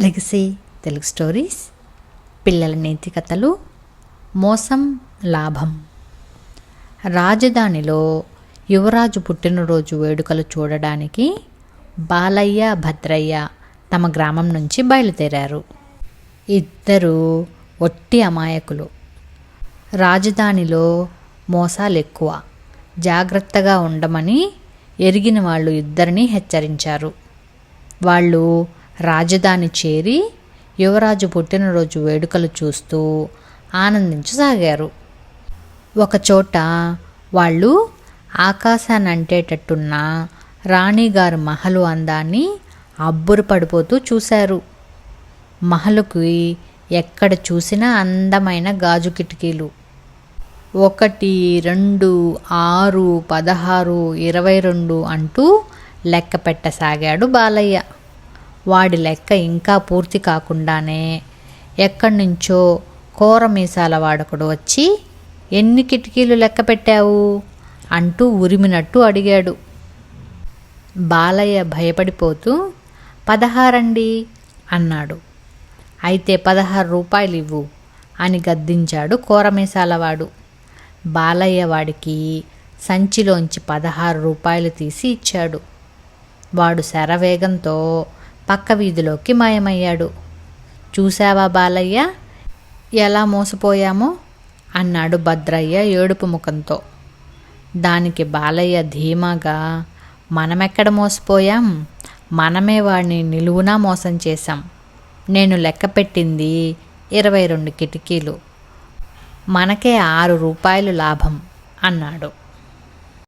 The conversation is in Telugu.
లెగసీ తెలుగు స్టోరీస్, పిల్లల నీతి కథలు, మోసం లాభం. రాజధానిలో యువరాజు పుట్టినరోజు వేడుకలు చూడడానికి బాలయ్య, భద్రయ్య తమ గ్రామం నుంచి బయలుదేరారు. ఇద్దరు ఒట్టి అమాయకులు. రాజధానిలో మోసాలు ఎక్కువ, జాగ్రత్తగా ఉండమని ఎరిగిన వాళ్ళు ఇద్దరిని హెచ్చరించారు. వాళ్ళు రాజధాని చేరి యువరాజు పుట్టినరోజు వేడుకలు చూస్తూ ఆనందించసాగారు. ఒకచోట వాళ్ళు ఆకాశాన్ని అంటేటట్టున్న రాణిగారు మహలు అందాన్ని అబ్బురు పడిపోతూ చూశారు. మహలుకి ఎక్కడ చూసినా అందమైన గాజు కిటికీలు. 1, 2, 6, 16, 22 అంటూ లెక్క పెట్టసాగాడు బాలయ్య. వాడి లెక్క ఇంకా పూర్తి కాకుండానే ఎక్కడి నుంచో కోర మీసాల వాడొకడు వచ్చి, "ఎన్ని కిటికీలు లెక్క పెట్టావు?" అంటూ ఉరిమినట్టు అడిగాడు. బాలయ్య భయపడిపోతూ, "16 అన్నాడు. "అయితే 16 రూపాయలు ఇవ్వు" అని గద్దించాడు కోరమీసాలవాడు. బాలయ్య వాడికి సంచిలోంచి 16 రూపాయలు తీసి ఇచ్చాడు. వాడు శరవేగంతో పక్క వీధిలోకి మాయమయ్యాడు. "చూశావా బాలయ్య, ఎలా మోసపోయామో?" అన్నాడు భద్రయ్య ఏడుపు ముఖంతో. దానికి బాలయ్య ధీమాగా, "మనమెక్కడ మోసపోయాం? మనమే వాడిని నిలువునా మోసం చేశాం. నేను లెక్క పెట్టింది 22 కిటికీలు. మనకే 6 రూపాయలు లాభం" అన్నాడు.